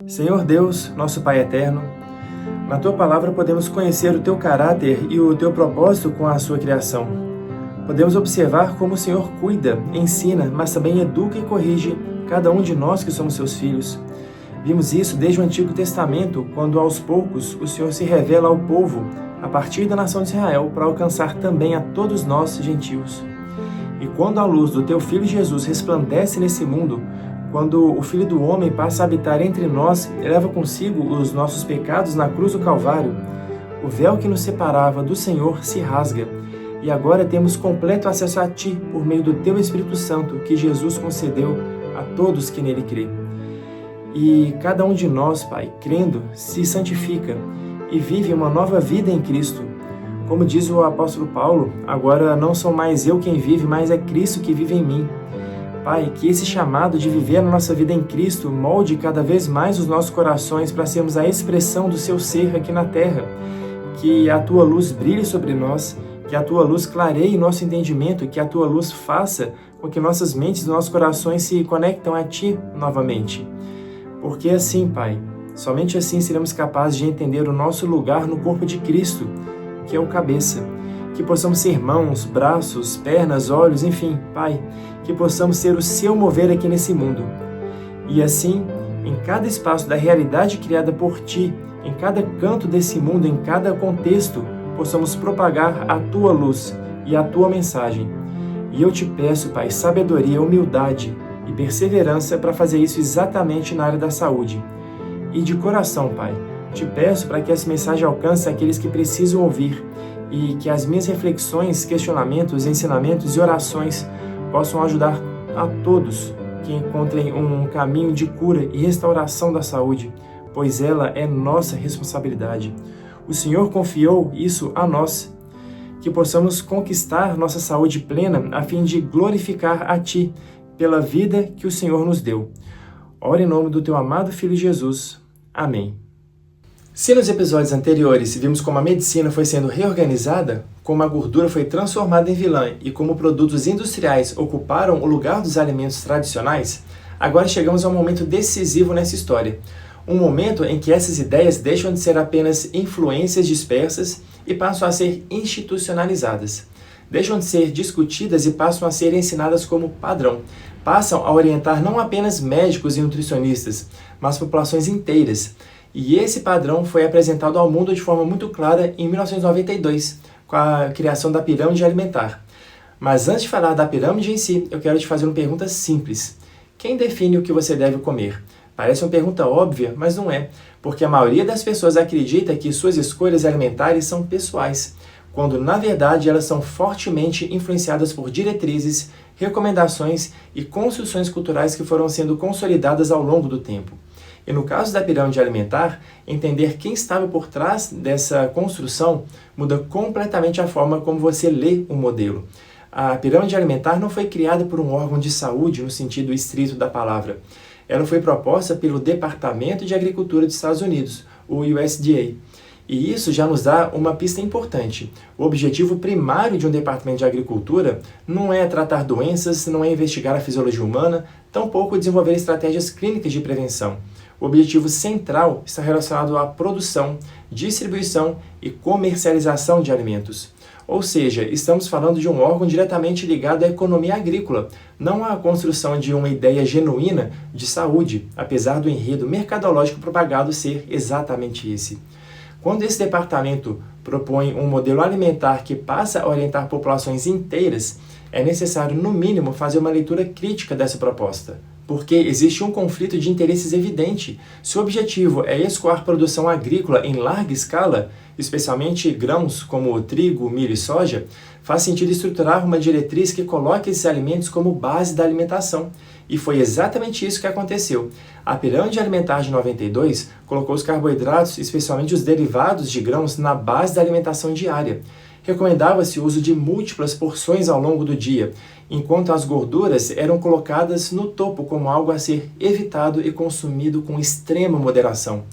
Senhor Deus, nosso Pai eterno, na Tua palavra podemos conhecer o Teu caráter e o Teu propósito com a sua criação. Podemos observar como o Senhor cuida, ensina, mas também educa e corrige cada um de nós que somos Seus filhos. Vimos isso desde o Antigo Testamento, quando aos poucos o Senhor se revela ao povo a partir da nação de Israel para alcançar também a todos nós gentios. E quando a luz do Teu Filho Jesus resplandece nesse mundo, quando o Filho do Homem passa a habitar entre nós e leva consigo os nossos pecados na cruz do Calvário, o véu que nos separava do Senhor se rasga, e agora temos completo acesso a Ti por meio do Teu Espírito Santo que Jesus concedeu a todos que nele crê. E cada um de nós, Pai, crendo, se santifica e vive uma nova vida em Cristo. Como diz o apóstolo Paulo, agora não sou mais eu quem vive, mas é Cristo que vive em mim. Pai, que esse chamado de viver a nossa vida em Cristo molde cada vez mais os nossos corações para sermos a expressão do Seu ser aqui na terra. Que a Tua luz brilhe sobre nós, que a Tua luz clareie nosso entendimento, que a Tua luz faça com que nossas mentes e nossos corações se conectem a Ti novamente. Porque assim, Pai, somente assim seremos capazes de entender o nosso lugar no corpo de Cristo, que é o cabeça. Que possamos ser mãos, braços, pernas, olhos, enfim, Pai, que possamos ser o Seu mover aqui nesse mundo. E assim, em cada espaço da realidade criada por Ti, em cada canto desse mundo, em cada contexto, possamos propagar a Tua luz e a Tua mensagem. E eu Te peço, Pai, sabedoria, humildade e perseverança para fazer isso exatamente na área da saúde. E de coração, Pai, Te peço para que essa mensagem alcance aqueles que precisam ouvir e que as minhas reflexões, questionamentos, ensinamentos e orações possam ajudar a todos que encontrem um caminho de cura e restauração da saúde, pois ela é nossa responsabilidade. O Senhor confiou isso a nós, que possamos conquistar nossa saúde plena a fim de glorificar a Ti pela vida que o Senhor nos deu. Ora em nome do Teu amado Filho Jesus. Amém. Se nos episódios anteriores vimos como a medicina foi sendo reorganizada, como a gordura foi transformada em vilã e como produtos industriais ocuparam o lugar dos alimentos tradicionais, agora chegamos a um momento decisivo nessa história. Um momento em que essas ideias deixam de ser apenas influências dispersas e passam a ser institucionalizadas. Deixam de ser discutidas e passam a ser ensinadas como padrão. Passam a orientar não apenas médicos e nutricionistas, mas populações inteiras. E esse padrão foi apresentado ao mundo de forma muito clara em 1992, com a criação da pirâmide alimentar. Mas antes de falar da pirâmide em si, eu quero te fazer uma pergunta simples. Quem define o que você deve comer? Parece uma pergunta óbvia, mas não é, porque a maioria das pessoas acredita que suas escolhas alimentares são pessoais, quando na verdade elas são fortemente influenciadas por diretrizes, recomendações e construções culturais que foram sendo consolidadas ao longo do tempo. E no caso da pirâmide alimentar, entender quem estava por trás dessa construção muda completamente a forma como você lê o modelo. A pirâmide alimentar não foi criada por um órgão de saúde no sentido estrito da palavra. Ela foi proposta pelo Departamento de Agricultura dos Estados Unidos, o USDA. E isso já nos dá uma pista importante. O objetivo primário de um departamento de agricultura não é tratar doenças, não é investigar a fisiologia humana, tampouco desenvolver estratégias clínicas de prevenção. O objetivo central está relacionado à produção, distribuição e comercialização de alimentos. Ou seja, estamos falando de um órgão diretamente ligado à economia agrícola, não à construção de uma ideia genuína de saúde, apesar do enredo mercadológico propagado ser exatamente esse. Quando esse departamento propõe um modelo alimentar que passa a orientar populações inteiras, é necessário, no mínimo, fazer uma leitura crítica dessa proposta. Porque existe um conflito de interesses evidente. Se o objetivo é escoar produção agrícola em larga escala, especialmente grãos como trigo, milho e soja, faz sentido estruturar uma diretriz que coloque esses alimentos como base da alimentação. E foi exatamente isso que aconteceu. A pirâmide alimentar de 92 colocou os carboidratos, especialmente os derivados de grãos, na base da alimentação diária. Recomendava-se o uso de múltiplas porções ao longo do dia, enquanto as gorduras eram colocadas no topo como algo a ser evitado e consumido com extrema moderação.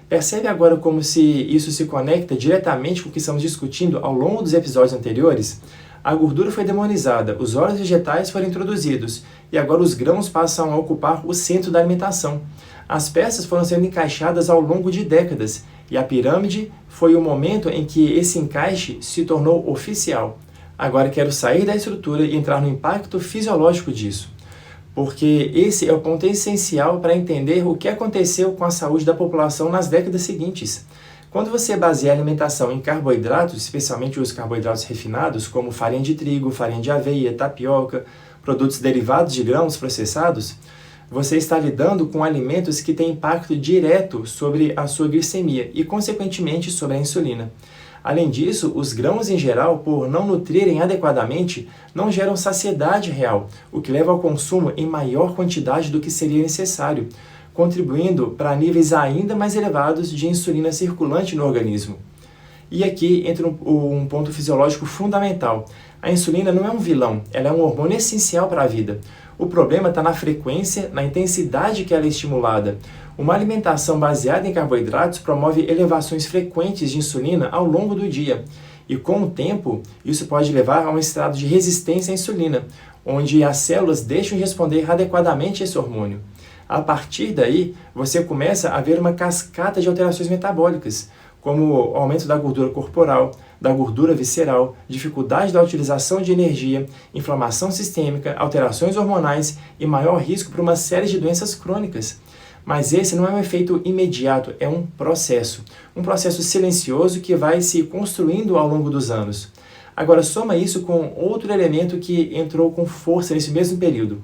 Percebe agora como se isso se conecta diretamente com o que estamos discutindo ao longo dos episódios anteriores? A gordura foi demonizada, os óleos vegetais foram introduzidos e agora os grãos passam a ocupar o centro da alimentação. As peças foram sendo encaixadas ao longo de décadas, e a pirâmide foi o momento em que esse encaixe se tornou oficial. Agora quero sair da estrutura e entrar no impacto fisiológico disso, porque esse é o ponto essencial para entender o que aconteceu com a saúde da população nas décadas seguintes. Quando você baseia a alimentação em carboidratos, especialmente os carboidratos refinados, como farinha de trigo, farinha de aveia, tapioca, produtos derivados de grãos processados, você está lidando com alimentos que têm impacto direto sobre a sua glicemia e, consequentemente, sobre a insulina. Além disso, os grãos em geral, por não nutrirem adequadamente, não geram saciedade real, o que leva ao consumo em maior quantidade do que seria necessário, contribuindo para níveis ainda mais elevados de insulina circulante no organismo. E aqui entra um ponto fisiológico fundamental. A insulina não é um vilão, ela é um hormônio essencial para a vida. O problema está na frequência, na intensidade que ela é estimulada. Uma alimentação baseada em carboidratos promove elevações frequentes de insulina ao longo do dia. E com o tempo, isso pode levar a um estado de resistência à insulina, onde as células deixam de responder adequadamente a esse hormônio. A partir daí, você começa a ver uma cascata de alterações metabólicas, como o aumento da gordura corporal, da gordura visceral, dificuldade da utilização de energia, inflamação sistêmica, alterações hormonais e maior risco para uma série de doenças crônicas. Mas esse não é um efeito imediato, é um processo silencioso que vai se construindo ao longo dos anos. Agora, soma isso com outro elemento que entrou com força nesse mesmo período: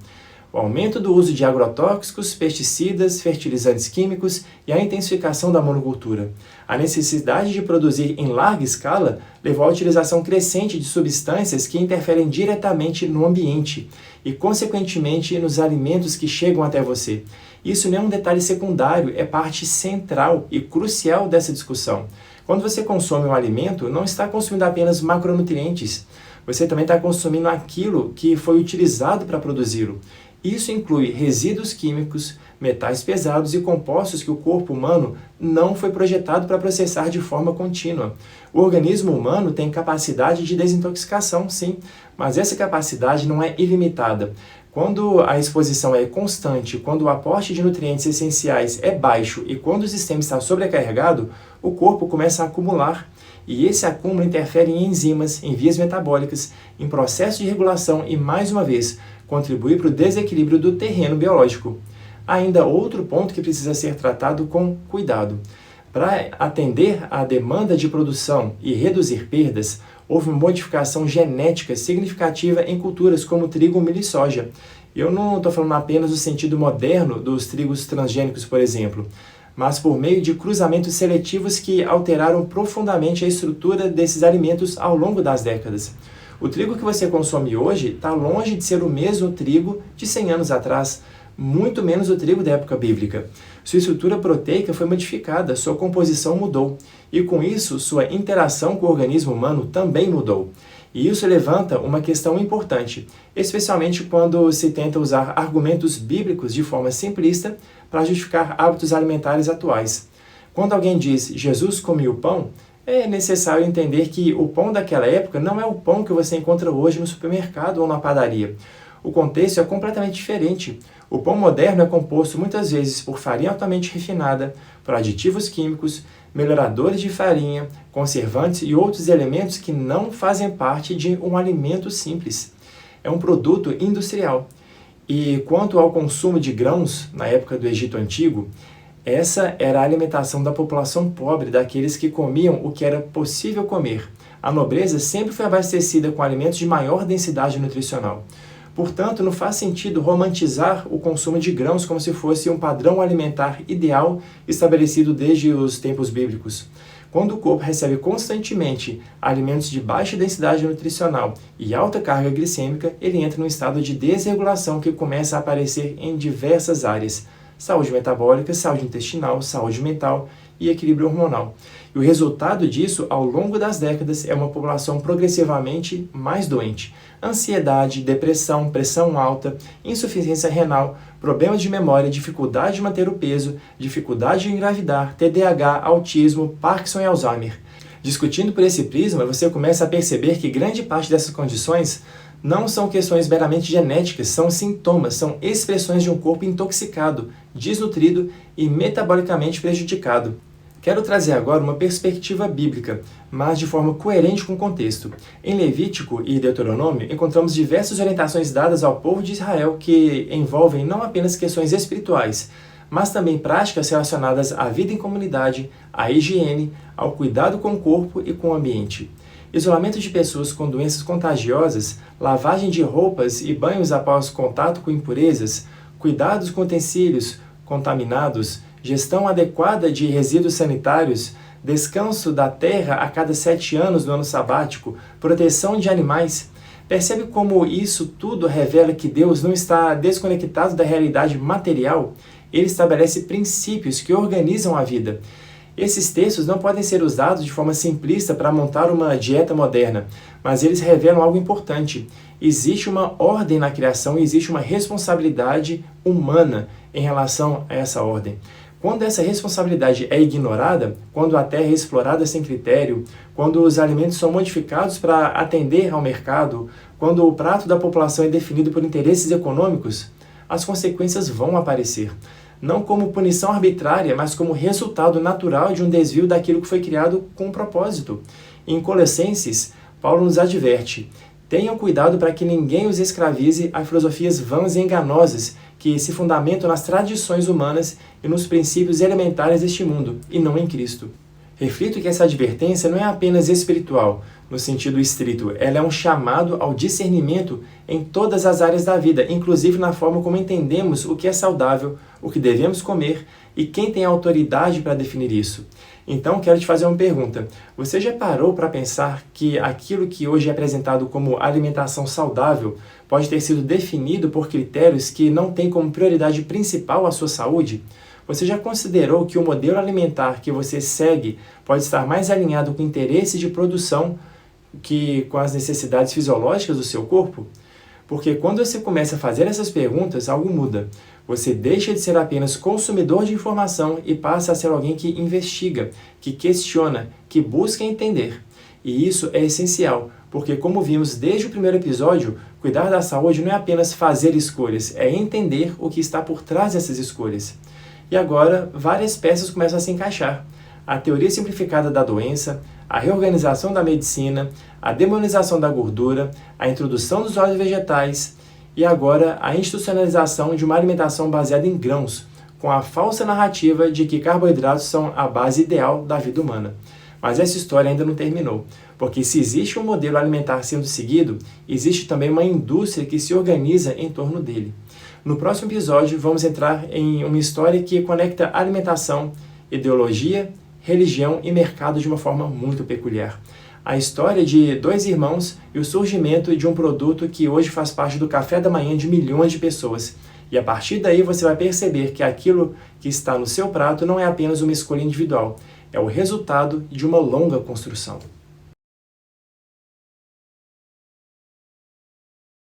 o aumento do uso de agrotóxicos, pesticidas, fertilizantes químicos e a intensificação da monocultura. A necessidade de produzir em larga escala levou à utilização crescente de substâncias que interferem diretamente no ambiente e, consequentemente, nos alimentos que chegam até você. Isso não é um detalhe secundário, é parte central e crucial dessa discussão. Quando você consome um alimento, não está consumindo apenas macronutrientes, você também está consumindo aquilo que foi utilizado para produzi-lo. Isso inclui resíduos químicos, metais pesados e compostos que o corpo humano não foi projetado para processar de forma contínua. O organismo humano tem capacidade de desintoxicação, sim, mas essa capacidade não é ilimitada. Quando a exposição é constante, quando o aporte de nutrientes essenciais é baixo e quando o sistema está sobrecarregado, o corpo começa a acumular. E esse acúmulo interfere em enzimas, em vias metabólicas, em processo de regulação e, mais uma vez, contribui para o desequilíbrio do terreno biológico. Há ainda outro ponto que precisa ser tratado com cuidado. Para atender à demanda de produção e reduzir perdas, houve uma modificação genética significativa em culturas como trigo, milho e soja. Eu não estou falando apenas no sentido moderno dos trigos transgênicos, por exemplo, mas por meio de cruzamentos seletivos que alteraram profundamente a estrutura desses alimentos ao longo das décadas. O trigo que você consome hoje está longe de ser o mesmo trigo de 100 anos atrás, muito menos o trigo da época bíblica. Sua estrutura proteica foi modificada, sua composição mudou, e com isso sua interação com o organismo humano também mudou. E isso levanta uma questão importante, especialmente quando se tenta usar argumentos bíblicos de forma simplista para justificar hábitos alimentares atuais. Quando alguém diz Jesus comia o pão, é necessário entender que o pão daquela época não é o pão que você encontra hoje no supermercado ou na padaria. O contexto é completamente diferente. O pão moderno é composto muitas vezes por farinha altamente refinada, por aditivos químicos, melhoradores de farinha, conservantes e outros elementos que não fazem parte de um alimento simples. É um produto industrial. E quanto ao consumo de grãos na época do Egito Antigo, essa era a alimentação da população pobre, daqueles que comiam o que era possível comer. A nobreza sempre foi abastecida com alimentos de maior densidade nutricional. Portanto, não faz sentido romantizar o consumo de grãos como se fosse um padrão alimentar ideal estabelecido desde os tempos bíblicos. Quando o corpo recebe constantemente alimentos de baixa densidade nutricional e alta carga glicêmica, ele entra num estado de desregulação que começa a aparecer em diversas áreas: saúde metabólica, saúde intestinal, saúde mental e equilíbrio hormonal. E o resultado disso, ao longo das décadas, é uma população progressivamente mais doente. Ansiedade, depressão, pressão alta, insuficiência renal, problemas de memória, dificuldade de manter o peso, dificuldade de engravidar, TDAH, autismo, Parkinson e Alzheimer. Discutindo por esse prisma, você começa a perceber que grande parte dessas condições Não são questões meramente genéticas, são sintomas, são expressões de um corpo intoxicado, desnutrido e metabolicamente prejudicado. Quero trazer agora uma perspectiva bíblica, mas de forma coerente com o contexto. Em Levítico e Deuteronômio, encontramos diversas orientações dadas ao povo de Israel que envolvem não apenas questões espirituais, mas também práticas relacionadas à vida em comunidade, à higiene, ao cuidado com o corpo e com o ambiente. Isolamento de pessoas com doenças contagiosas, lavagem de roupas e banhos após contato com impurezas, cuidados com utensílios contaminados, gestão adequada de resíduos sanitários, descanso da terra a cada 7 anos no ano sabático, proteção de animais. Percebe como isso tudo revela que Deus não está desconectado da realidade material? Ele estabelece princípios que organizam a vida. Esses textos não podem ser usados de forma simplista para montar uma dieta moderna, mas eles revelam algo importante. Existe uma ordem na criação e existe uma responsabilidade humana em relação a essa ordem. Quando essa responsabilidade é ignorada, quando a terra é explorada sem critério, quando os alimentos são modificados para atender ao mercado, quando o prato da população é definido por interesses econômicos, as consequências vão aparecer. Não como punição arbitrária, mas como resultado natural de um desvio daquilo que foi criado com um propósito. Em Colossenses, Paulo nos adverte: tenham cuidado para que ninguém os escravize a filosofias vãs e enganosas que se fundamentam nas tradições humanas e nos princípios elementares deste mundo, e não em Cristo. Reflito que essa advertência não é apenas espiritual, no sentido estrito, ela é um chamado ao discernimento em todas as áreas da vida, inclusive na forma como entendemos o que é saudável, o que devemos comer e quem tem autoridade para definir isso. Então, quero te fazer uma pergunta. Você já parou para pensar que aquilo que hoje é apresentado como alimentação saudável pode ter sido definido por critérios que não têm como prioridade principal a sua saúde? Você já considerou que o modelo alimentar que você segue pode estar mais alinhado com interesses de produção que com as necessidades fisiológicas do seu corpo? Porque quando você começa a fazer essas perguntas, algo muda. Você deixa de ser apenas consumidor de informação e passa a ser alguém que investiga, que questiona, que busca entender. E isso é essencial, porque como vimos desde o primeiro episódio, cuidar da saúde não é apenas fazer escolhas, é entender o que está por trás dessas escolhas. E agora, várias peças começam a se encaixar. A teoria simplificada da doença, a reorganização da medicina, a demonização da gordura, a introdução dos óleos vegetais e agora a institucionalização de uma alimentação baseada em grãos, com a falsa narrativa de que carboidratos são a base ideal da vida humana. Mas essa história ainda não terminou, porque se existe um modelo alimentar sendo seguido, existe também uma indústria que se organiza em torno dele. No próximo episódio, vamos entrar em uma história que conecta alimentação, ideologia, religião e mercado de uma forma muito peculiar. A história de 2 irmãos e o surgimento de um produto que hoje faz parte do café da manhã de milhões de pessoas. E a partir daí você vai perceber que aquilo que está no seu prato não é apenas uma escolha individual, é o resultado de uma longa construção.